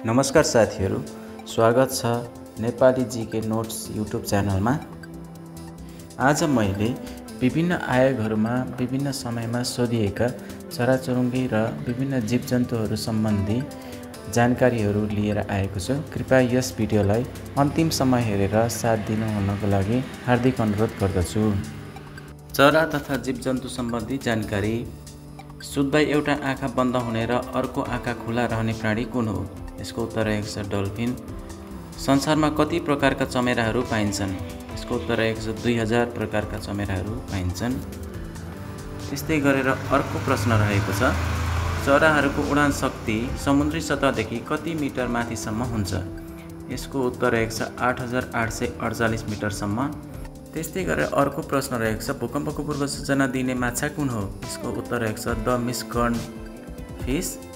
नमस्कार साथीहरू, स्वागत छ नेपाली जीके नोट्स युट्युब च्यानलमा। आज मैले विभिन्न आयोगहरूमा विभिन्न समयमा सोधिएका चराचुरुङ्गी र विभिन्न जीवजन्तुहरू सम्बन्धी जानकारीहरू लिएर आएको छु। कृपया यस भिडियोलाई अन्तिमसम्म हेरेर साथ दिनु हुनको लागि हार्दिक अनुरोध गर्दछु। चरा तथा जीवजन्तु सम्बन्धी जानकारी। सुत्दै एउटा आँखा बन्द हुने र अर्को आँखा खुला रहने प्राणी कुन हो? यसको उत्तर रहेको छ डल्फिन। संसारमा कति प्रकारका चमेराहरू पाइन्छन्? यसको उत्तर रहेको छ 2000 प्रकारका चमेराहरू पाइन्छन्। त्यस्तै गरेर अर्को प्रश्न रहेको छ, चराहरूको उडान शक्ति समुद्री सतहदेखि कति मिटर माथिसम्म हुन्छ? यसको उत्तर रहेको छ 8848 मिटरसम्म। त्यस्तै गरेर अर्को प्रश्न रहेको छ, भूकम्पको पूर्व सूचना दिने माछा कुन हो? यसको उत्तर रहेको छ द मिस्कर्न फिस।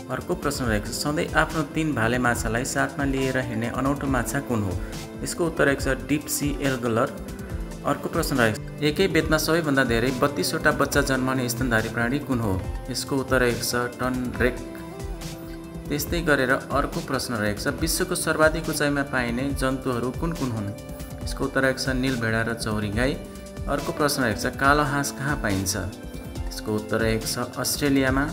अर्को प्रश्न रहेको छ, सधैँ आफ्नो 3 भाले माछालाई साथमा लिएर हिँड्ने अनौठो माछा कुन हो? यसको उत्तर रहेको छ डिप सी एल्गलर। अर्को प्रश्न रहेको छ, एकै बेतमा सबैभन्दा धेरै 32 वटा बच्चा जन्माउने स्तनधारी प्राणी कुन हो? यसको उत्तर रहेको छ टनरेक। त्यस्तै गरेर अर्को प्रश्न रहेको छ, विश्वको सर्वाधिक उचाइमा पाइने जन्तुहरू कुन कुन हुन्? यसको उत्तर रहेको छ नील भेडा र चौरी गाई। अर्को प्रश्न रहेको छ, कालो हाँस कहाँ पाइन्छ? यसको उत्तर रहेको छ अस्ट्रेलियामा।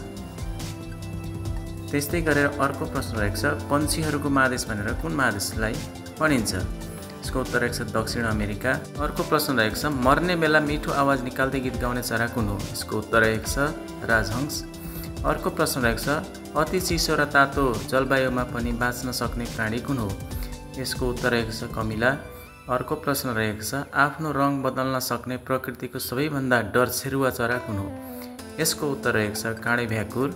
त्यस्तै गरेर अर्को प्रश्न रहेको छ, पन्छीहरूको महादेश भनेर कुन महादेशलाई भनिन्छ? यसको उत्तर रहेको छ दक्षिण अमेरिका। अर्को प्रश्न रहेको छ, मर्ने बेला मिठो आवाज निकाल्दै गीत गाउने चरा कुन हो? यसको उत्तर रहेको छ राजहंस। अर्को प्रश्न रहेको छ, अति चिसो र तातो जलवायुमा पनि बाँच्न सक्ने प्राणी कुन हो? यसको उत्तर रहेको छ कमिला। अर्को प्रश्न रहेको छ, आफ्नो रङ बदल्न सक्ने प्रकृतिको सबैभन्दा डरछिरुवा चरा कुन हो? यसको उत्तर रहेको छ काँडे भ्याकुर।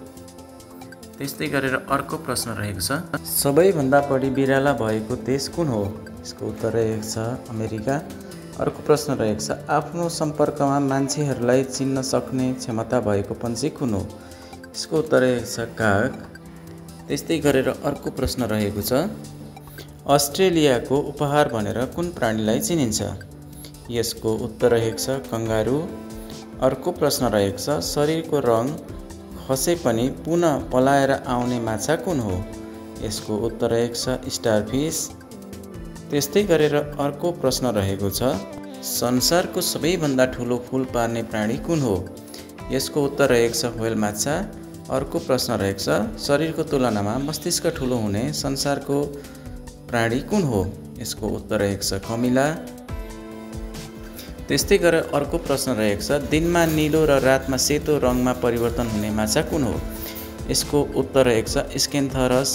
त्यस्तै गरेर अर्को प्रश्न रहेको छ, सबैभन्दा बढी बिराला भएको देश कुन हो? यसको उत्तर रहेको छ अमेरिका। अर्को प्रश्न रहेको छ, आफ्नो सम्पर्कमा मान्छेहरूलाई चिन्न सक्ने क्षमता भएको पन्छी कुन हो? यसको उत्तर रहेको छ काग। त्यस्तै गरेर अर्को प्रश्न रहेको छ, अस्ट्रेलियाको उपहार भनेर कुन प्राणीलाई चिनिन्छ? यसको उत्तर रहेको छ कङ्गारू। अर्को प्रश्न रहेको छ, शरीरको रङ खसे पनि पुनः पलाएर आउने माछा कुन हो? यसको उत्तर रहेको छ स्टारफिस। त्यस्तै गरेर अर्को प्रश्न रहेको छ, संसारको सबैभन्दा ठुलो फुल पार्ने प्राणी कुन हो? यसको उत्तर रहेको छ व्हेल माछा। अर्को प्रश्न रहेको छ, शरीरको तुलनामा मस्तिष्क ठुलो हुने संसारको प्राणी कुन हो? यसको उत्तर रहेको छ कमिला। त्यस्तै गरेर अर्को प्रश्न रहेको छ, दिनमा निलो र रातमा सेतो रङमा परिवर्तन हुने माछा कुन हो? यसको उत्तर रहेको छ स्केन्थरस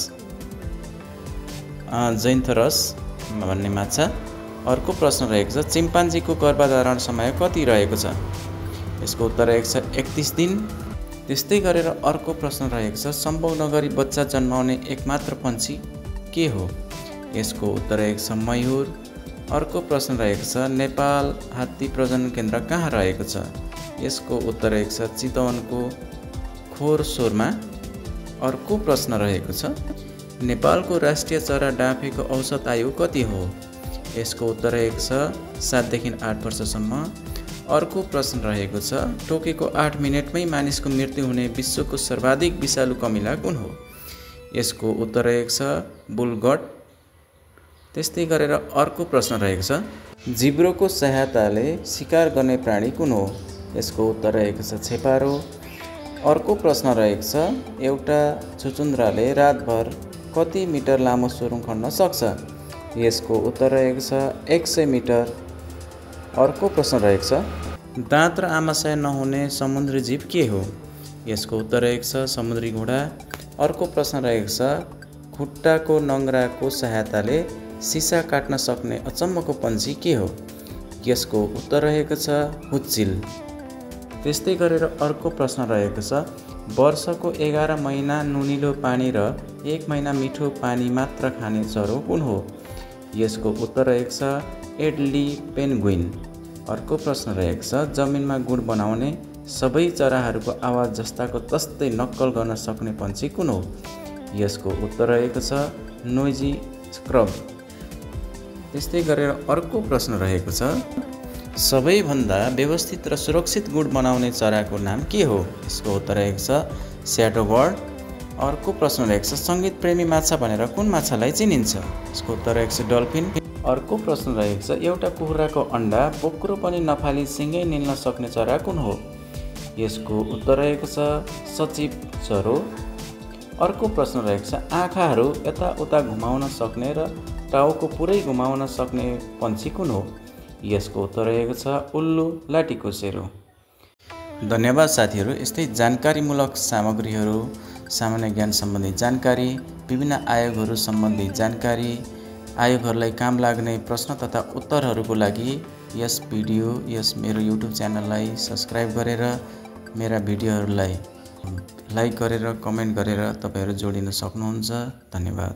जैन्थरस भन्ने माछा। अर्को प्रश्न रहेको छ, चिम्पान्जीको गर्भधारण समय कति रहेको छ? यसको उत्तर रहेको छ 31 दिन। त्यस्तै गरेर अर्को प्रश्न रहेको छ, सम्भव नगरी बच्चा जन्माउने एकमात्र पन्छी के हो? यसको उत्तर रहेको छ मयूर। अर्को प्रश्न रहेको छ, नेपाल हात्ती प्रजनन केन्द्र कहाँ रहेको छ? यसको उत्तर रहेको छ चितवनको खोरसोरमा। अर्को प्रश्न रहेको छ, नेपालको राष्ट्रिय चरा डाँफेको औसत आयु कति हो? यसको उत्तर रहेको छ 7 देखि 8 वर्षसम्म। अर्को प्रश्न रहेको छ, टोकेको 8 मिनेटमै मानिसको मृत्यु हुने विश्वको सर्वाधिक विषालु कमिला कुन हो? यसको उत्तर रहेको छ बुलगट। त्यस्तै गरेर अर्को प्रश्न रहेको छ, जिब्रोको सहायताले शिकार गर्ने प्राणी कुन हो? यसको उत्तर रहेको छ छेपारो। अर्को प्रश्न रहेको छ, एउटा छुचुन्द्राले रातभर कति मिटर लामो सुरुङ खन्न सक्छ? यसको उत्तर रहेको छ 100 मिटर। अर्को प्रश्न रहेको छ, दाँत र आमाशय नहुने समुद्री जीव के हो? यसको उत्तर रहेको छ समुद्री घोडा। अर्को प्रश्न रहेको छ, खुट्टाको नङ्ग्राको सहायताले सिसा काट्न सक्ने अचम्मको पन्छी के हो? यसको उत्तर रहेको छ हुच्चिल। त्यस्तै गरेर अर्को प्रश्न रहेको छ, वर्षको 11 महिना नुनिलो पानी र 1 महिना मिठो पानी मात्र खाने चरो कुन हो? यसको उत्तर रहेको छ एडली पेन्गुइन। अर्को प्रश्न रहेको छ, जमिनमा गुड बनाउने सबै चराहरूको आवाज जस्ताको तस्तै नक्कल गर्न सक्ने पन्छी कुन हो? यसको उत्तर रहेको छ नोइजी स्क्रब। त्यस्तै गरेर अर्को प्रश्न रहेको छ, सबैभन्दा व्यवस्थित र सुरक्षित गुड बनाउने चराको नाम के हो? यसको उत्तर रहेको छ स्याडो बर्ड। अर्को प्रश्न रहेको छ सङ्गीत प्रेमी माछा भनेर कुन माछालाई चिनिन्छ? यसको उत्तर रहेको छ डल्फिन। अर्को प्रश्न रहेको छ एउटा कुखुराको अन्डा बोक्रो पनि नफाली सिँगै निल्न सक्ने चरा कुन हो? यसको उत्तर रहेको छ सचिव चरो। अर्को प्रश्न रहेको छ आँखाहरू यताउता घुमाउन सक्ने र टाउको पुरै घुमाउन सक्ने पन्छी कुन हो? यसको उत्तर रहेको छ उल्लु लाटिकोसेरो। धन्यवाद साथीहरू। यस्तै जानकारीमूलक सामग्रीहरू, सामान्य ज्ञान सम्बन्धी जानकारी, विभिन्न आयोगहरू सम्बन्धी जानकारी, आयोगहरूलाई काम लाग्ने प्रश्न तथा उत्तरहरूको लागि यस मेरो युट्युब च्यानललाई सब्स्क्राइब गरेर मेरा भिडियोहरूलाई लाइक गरेर कमेन्ट गरेर तपाईँहरू जोडिन सक्नुहुन्छ। धन्यवाद।